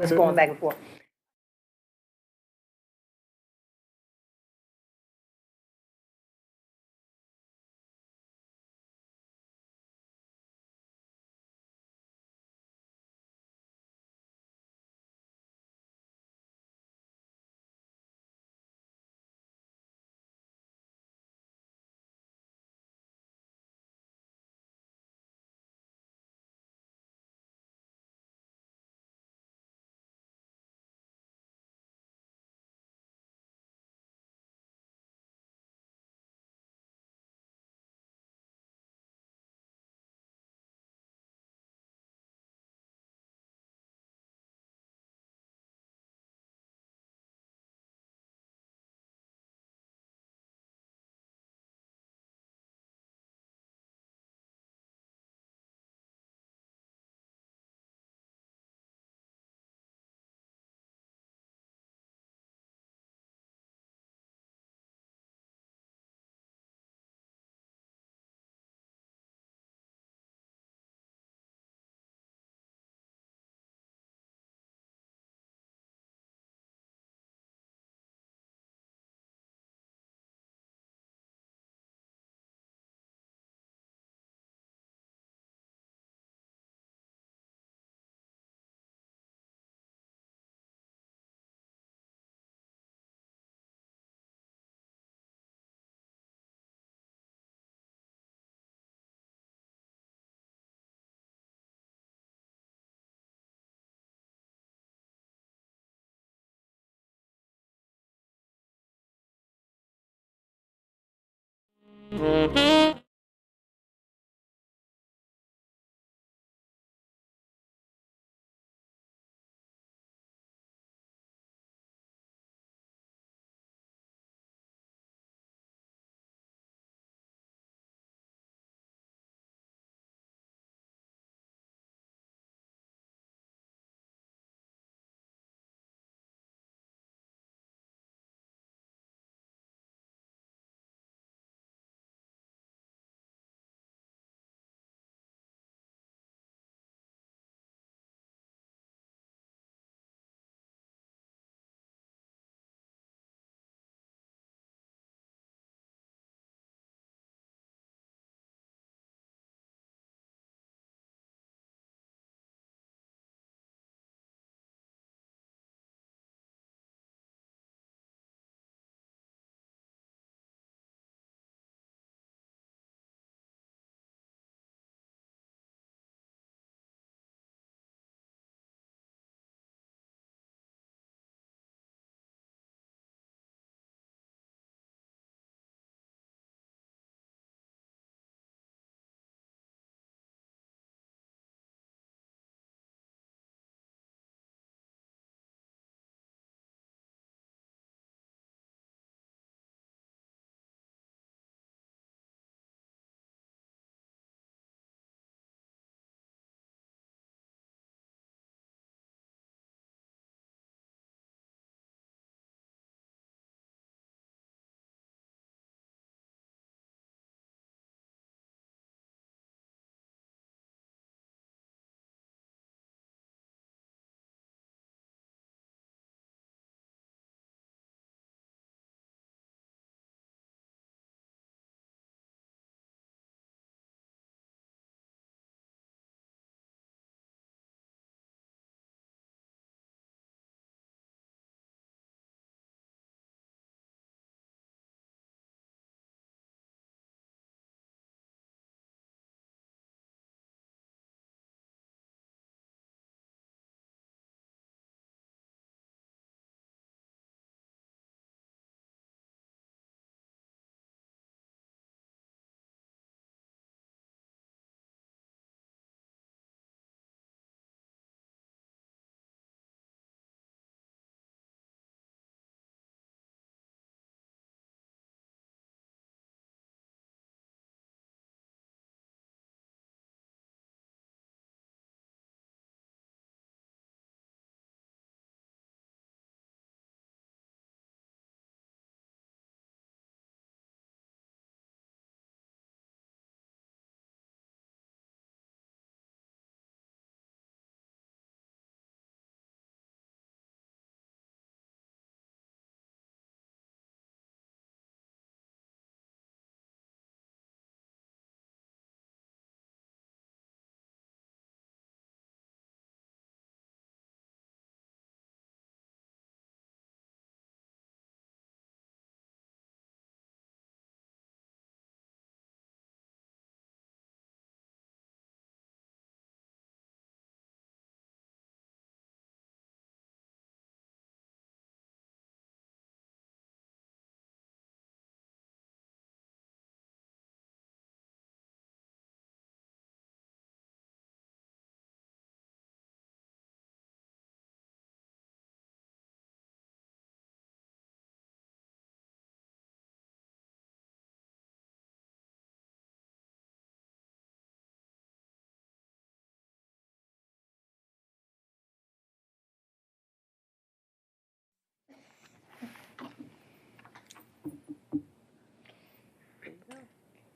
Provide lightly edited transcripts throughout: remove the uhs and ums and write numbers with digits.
was going back and forth.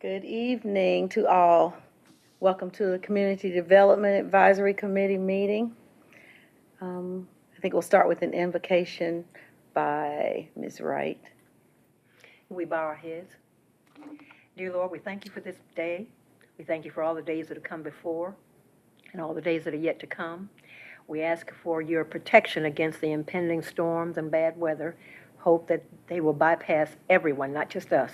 Good evening to all. Welcome to the Community Development Advisory Committee meeting. I think we'll start with an invocation by Ms. Wright. We bow our heads. Dear Lord, we thank you for this day. We thank you for all the days that have come before and all the days that are yet to come. We ask for your protection against the impending storms and bad weather. Hope that they will bypass everyone, not just us.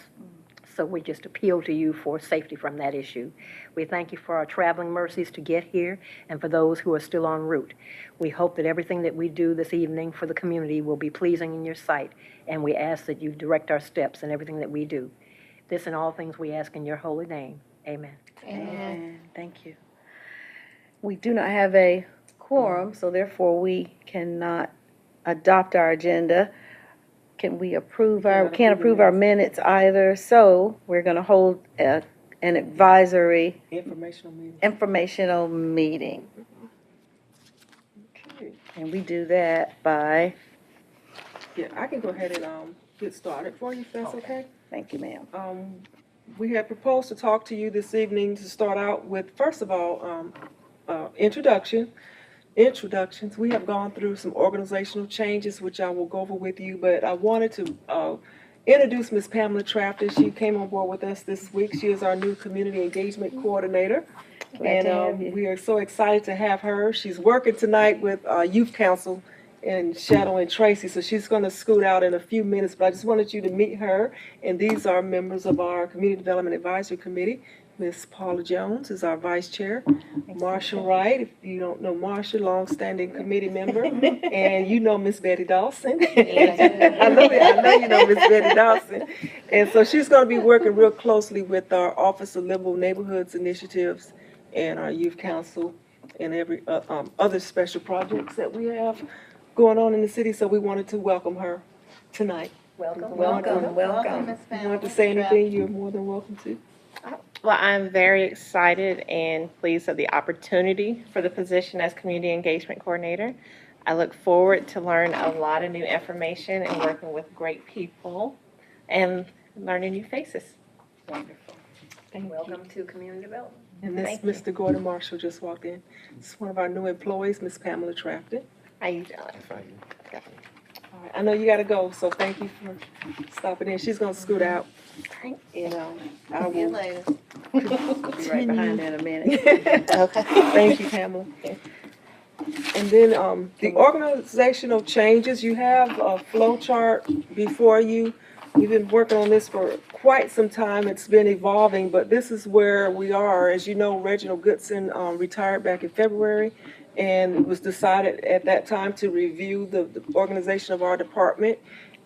So we just appeal to you for safety from that issue. We thank you for our traveling mercies to get here and for those who are still en route. We hope that everything that we do this evening for the community will be pleasing in your sight, and we ask that you direct our steps in everything that we do. This and all things we ask in your holy name. Amen. Amen. Thank you. We do not have a quorum, so therefore we cannot adopt our agenda. We can't approve our minutes either, so we're going to hold an advisory informational meeting. Okay. And we do that by, Yeah, I can go ahead and get started for you, if that's okay. thank you, ma'am. We had proposed to talk to you this evening to start out with, first of all, introductions. We have gone through some organizational changes, which I will go over with you, but I wanted to introduce Ms. Pamela Trafton. She came on board with us this week. She is our new community engagement coordinator. Glad to have you. We are so excited to have her. She's working tonight with Youth Council and shadowing Tracy, so she's going to scoot out in a few minutes, but I just wanted you to meet her. And these are members of our Community Development Advisory Committee. Ms. Paula Jones is our vice chair. Marsha Wright, if you don't know Marsha, longstanding committee member. And you know Miss Betty Dawson. I know you know Miss Betty Dawson. And so she's going to be working real closely with our Office of Livable Neighborhoods Initiatives and our Youth Council and every other special projects that we have going on in the city. So we wanted to welcome her tonight. Welcome. Welcome. If you want to say anything, you're more than welcome to. Well, I'm very excited and pleased at the opportunity for the position as Community Engagement Coordinator. I look forward to learn a lot of new information and working with great people and learning new faces. Wonderful. Thank Welcome to Community Development. And this Thank you. Mr. Gordon Marshall just walked in. This is one of our new employees, Miss Pamela Trafton. How you doing? All right, I know you gotta go, so thank you for stopping in. She's gonna scoot out. And I will Be right behind her in a minute. Okay. thank you, Pamela. And then the organizational changes, you have a flow chart before you. We've been working on this for quite some time. It's been evolving, but this is where we are. As you know, Reginald Goodson retired back in February, and it was decided at that time to review the organization of our department,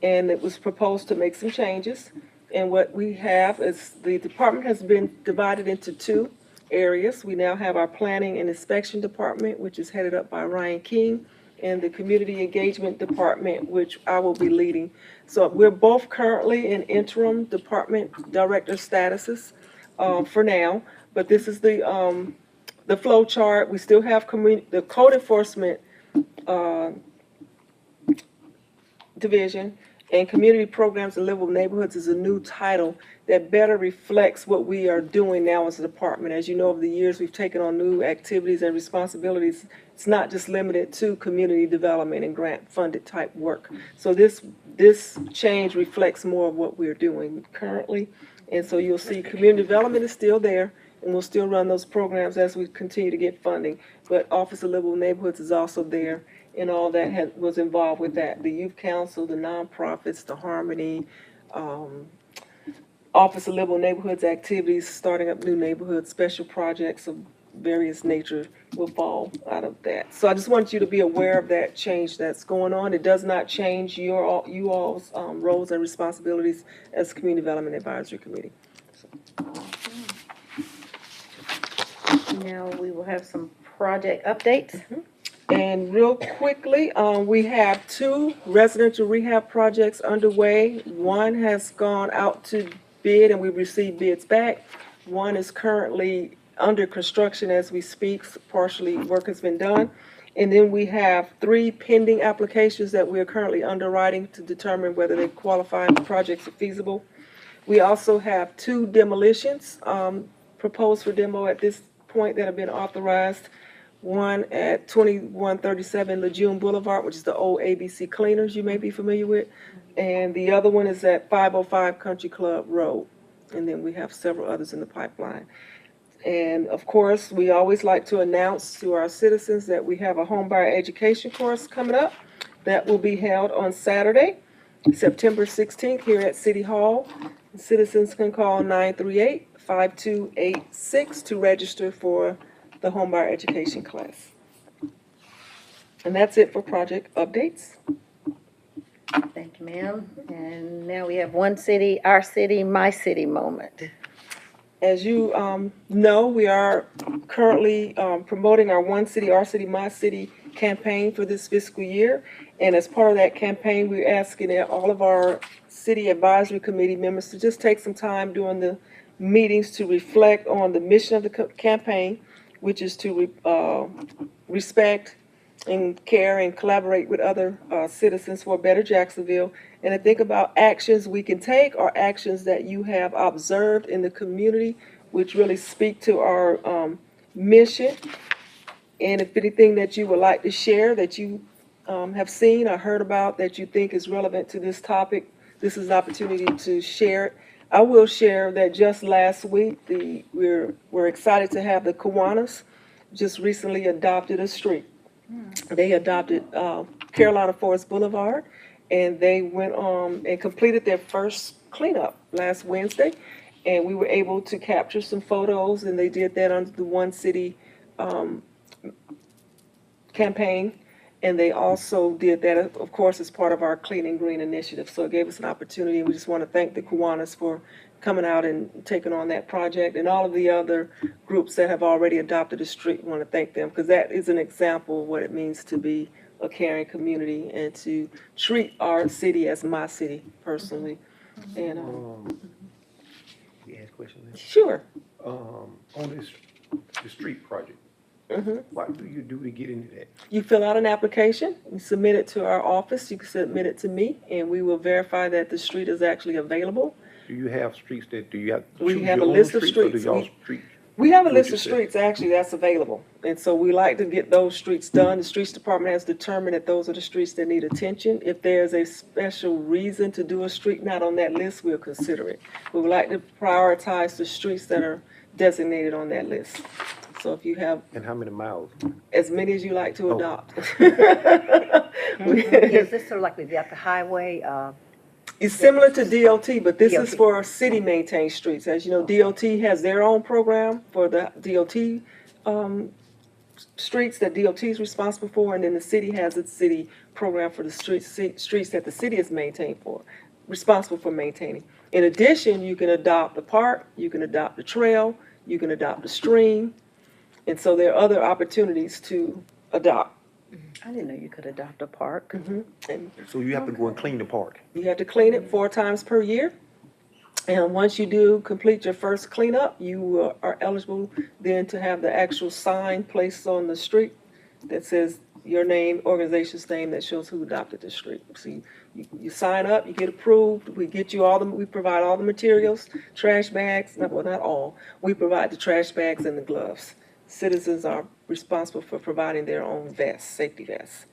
and it was proposed to make some changes. And what we have is the department has been divided into two areas. We now have our planning and inspection department, which is headed up by Ryan King, and the community engagement department, which I will be leading. So we're both currently in interim department director statuses for now, but this is the flow chart. We still have the code enforcement division, and community programs and livable neighborhoods is a new title that better reflects what we are doing now as a department. As you know, over the years, we've taken on new activities and responsibilities. It's not just limited to community development and grant-funded type work. So this change reflects more of what we're doing currently. And so you'll see community development is still there, and we'll still run those programs as we continue to get funding. But Office of Livable Neighborhoods is also there, and all that was involved with that. The Youth Council, the nonprofits, the Harmony, Office of Livable Neighborhoods activities, starting up new neighborhoods, special projects of various nature will fall out of that. So I just want you to be aware of that change that's going on. It does not change you all's roles and responsibilities as Community Development Advisory Committee. Now we will have some project updates. And real quickly, we have 2 residential rehab projects underway. One has gone out to bid and we've received bids back. One is currently under construction as we speak. Partially work has been done. And then we have 3 pending applications that we are currently underwriting to determine whether they qualify and the projects are feasible. We also have 2 demolitions proposed for demo at this point that have been authorized. One at 2137 Lejeune Boulevard, which is the old ABC Cleaners you may be familiar with. And the other one is at 505 Country Club Road. And then we have several others in the pipeline. And of course, we always like to announce to our citizens that we have a homebuyer education course coming up that will be held on Saturday, September 16th here at City Hall. Citizens can call 938-5286 to register for the homebuyer education class. And that's it for project updates. Thank you, ma'am. And now we have one city, our city, my city moment. As you know, we are currently promoting our One City, Our City, My City campaign for this fiscal year. And as part of that campaign, we're asking all of our city advisory committee members to just take some time during the meetings to reflect on the mission of the campaign, which is to respect and care and collaborate with other citizens for a better Jacksonville, and to think about actions we can take or actions that you have observed in the community, which really speak to our mission. And if anything that you would like to share that you have seen or heard about that you think is relevant to this topic, this is an opportunity to share it. I will share that just last week, we're excited to have the Kiwanis just recently adopted a street. They adopted Carolina Forest Boulevard, and they went on and completed their first cleanup last Wednesday. And we were able to capture some photos, and they did that under the One City campaign. And they also did that, of course, as part of our Clean and Green initiative. So it gave us an opportunity, and we just want to thank the Kiwanis for coming out and taking on that project. And all of the other groups that have already adopted a street, we want to thank them, because that is an example of what it means to be a caring community and to treat our city as my city personally. And We ask questions sure. now. On this, the street project, Mm-hmm. what do you do to get into that? You fill out an application, you submit it to our office, you can submit it to me, and we will verify that the street is actually available. Do you have streets do you have to We choose have your a own list of streets, or do streets. y'all streets? We have a What list you of said. streets actually that's available, and so we like to get those streets done. The streets department has determined that those are the streets that need attention. If there's a special reason to do a street not on that list, we'll consider it. We would like to prioritize the streets that are designated on that list. So if you have And how many miles? as many as you like to Oh. adopt. Is this sort of like the highway? It's similar to DOT, but this is DOT. for city-maintained streets. As you know, DOT has their own program for the DOT streets that DOT is responsible for, and then the city has its city program for the streets that the city is responsible for maintaining. In addition, you can adopt a park, you can adopt a trail, you can adopt a stream, and so there are other opportunities to adopt. I didn't know you could adopt a park. And So you have to go and clean the park. you have to clean it 4 times per year. And once you do complete your first cleanup, you are eligible then to have the actual sign placed on the street that says your name, organization's name, that shows who adopted the street. So you sign up, you get approved, we provide all the materials, trash bags, well, not all. We provide the trash bags and the gloves. Citizens are responsible for providing their own vests, safety vests.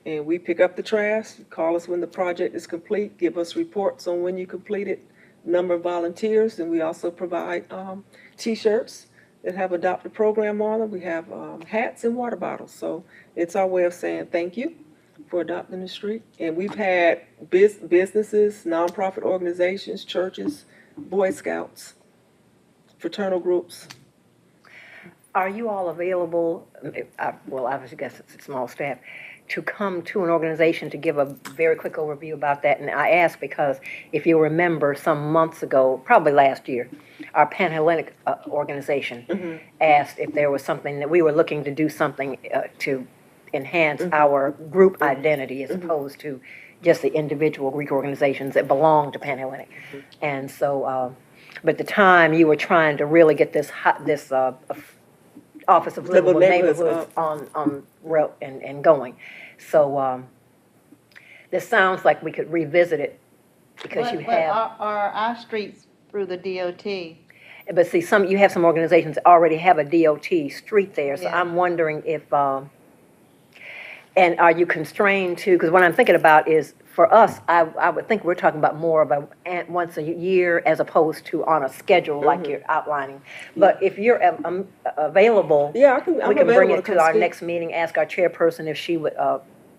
And we pick up the trash, call us when the project is complete, give us reports on when you complete it, number of volunteers, and we also provide T-shirts that have Adopt a Program on them. We have hats and water bottles. So it's our way of saying thank you for adopting the street. And we've had businesses, nonprofit organizations, churches, Boy Scouts, fraternal groups. Are you all available, well, I guess it's a small staff, to come to an organization to give a very quick overview about that? And I ask because if you remember some months ago, probably last year, our Pan-Hellenic organization asked if there was something that we were looking to do something to enhance our group identity as opposed to just the individual Greek organizations that belong to Pan-Hellenic. And so, but at the time you were trying to really get this Office of Livable Neighborhoods on road and going. So this sounds like we could revisit it because you But have. are our streets through the DOT. But see, you have some organizations that already have a DOT street there, so Yeah. I'm wondering if, and are you constrained to, because what I'm thinking about is, for us, I would think we're talking about more of once a year as opposed to on a schedule like you're outlining. But if you're available, Yeah, I'm we can available bring to it come to our speak. next meeting, ask our chairperson if she would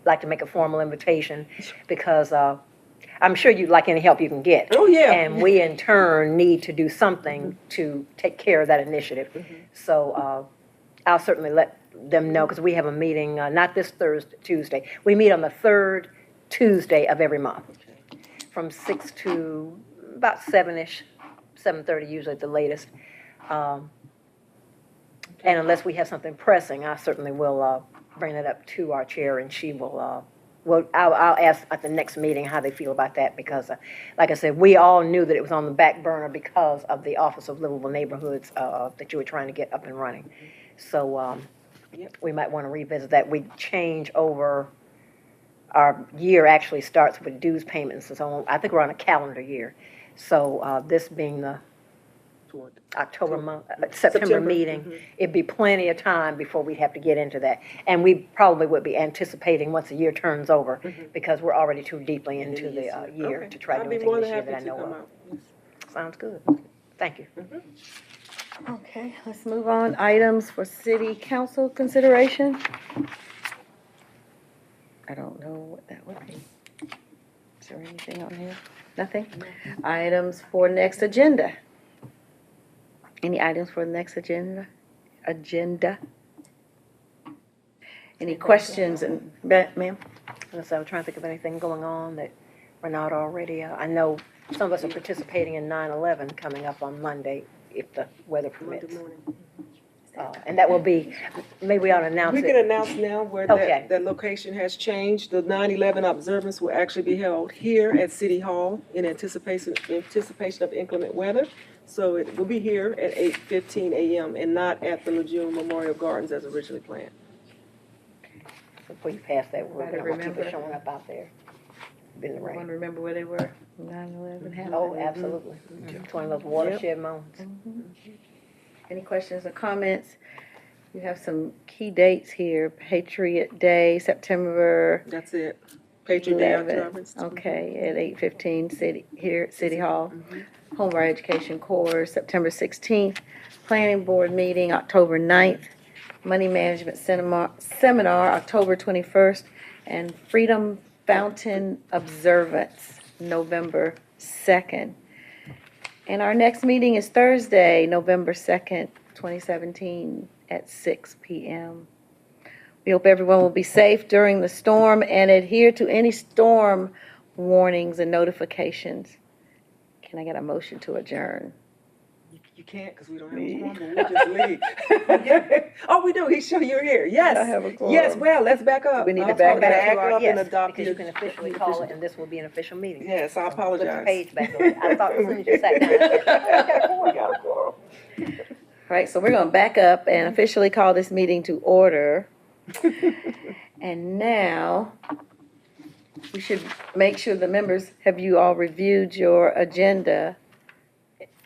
like to make a formal invitation, because I'm sure you'd like any help you can get. Oh, yeah. And we, in turn, need to do something to take care of that initiative. So I'll certainly let them know, because we have a meeting, not this Tuesday. We meet on the third Tuesday of every month, from 6 to about 7-ish, 7:30 usually at the latest. And unless we have something pressing, I certainly will bring that up to our chair, and she will, I'll ask at the next meeting how they feel about that, because, like I said, we all knew that it was on the back burner because of the Office of Livable Neighborhoods that you were trying to get up and running. So we might want to revisit that. We change over, our year actually starts with dues payments and so on. I think we're on a calendar year. So this being the September September, meeting, it'd be plenty of time before we'd have to get into that. And we probably would be anticipating once the year turns over, because we're already too deeply into the year Okay. to try to I'd do be anything more this than year that I happy to know come of. out. Yes. Sounds good. Thank you. Okay, let's move on. Items for city council consideration. I don't know what that would be. Is there anything on here? Nothing? Items for next agenda. Any items for the next agenda? Any questions, and, ma'am? Unless I was trying to think of anything going on that we're not already, I know some of us are participating in 9/11 coming up on Monday, if the weather permits. Monday morning. And that will be, maybe we ought to announce We it. can announce now where Okay. that location has changed. The 9/11 observance will actually be held here at City Hall in anticipation of inclement weather. So it will be here at 8:15 a.m. and not at the Lejeune Memorial Gardens as originally planned. Before you pass that, we're Gotta gonna have people remember. showing up out there in the Want rain. to remember where they were when 9/11 happened? Oh, absolutely. It's one of those watershed moments. Any questions or comments? You have some key dates here. Patriot Day, September That's it. Patriot Day 11th. observance. Okay, at 8:15, here at City Hall. Homebuyer Education Course, September 16th. Planning Board meeting, October 9th. Money Management Seminar, October 21st. And Freedom Fountain Observance, November 2nd. And our next meeting is Thursday, November 2nd, 2017, at 6 p.m. We hope everyone will be safe during the storm and adhere to any storm warnings and notifications. Can I get a motion to adjourn? You can't because we don't have a quorum, but we'll just leave. Oh, we do. He sure you're here. Yes. I have a quorum. Yes, well, let's back up. We need to I'll back talk about up. back up and Yes, adopt because you can the- officially the call official- it, and this will be an official meeting. Yes, I Flip the apologize. page back over. I thought as soon as you sat down, I said, "Oh, we got a quorum." All right, so we're going to back up and officially call this meeting to order. And now, we should make sure the members, have you all reviewed your agenda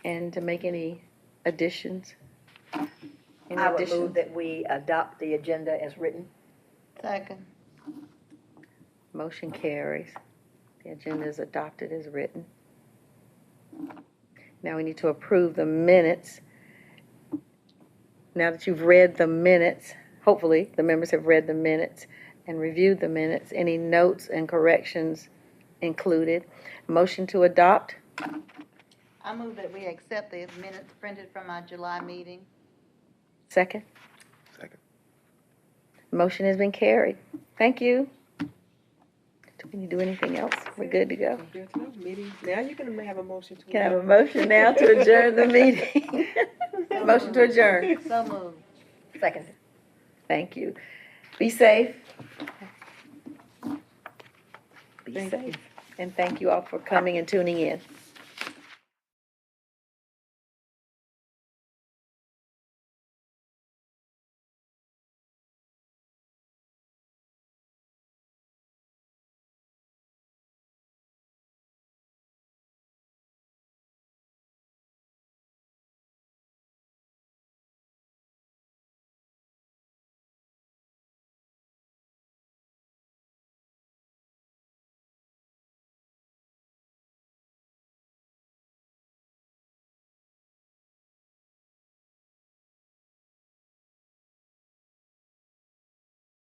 and to make any additions? Any I would additions? move that we adopt the agenda as written. Second. Motion carries. The agenda is adopted as written. Now we need to approve the minutes. Now that you've read the minutes, hopefully the members have read the minutes and reviewed the minutes, any notes and corrections included? Motion to adopt? I move that we accept the minutes printed from our July meeting. Second? Second. Motion has been carried. Thank you. Do we need to do anything else? We're good to go. There's no meeting. Now you can have a motion to. Can I have a motion now to adjourn the meeting? Motion to adjourn. So moved. Second. Thank you. Be safe. Be Thank safe. And thank you all for coming and tuning in.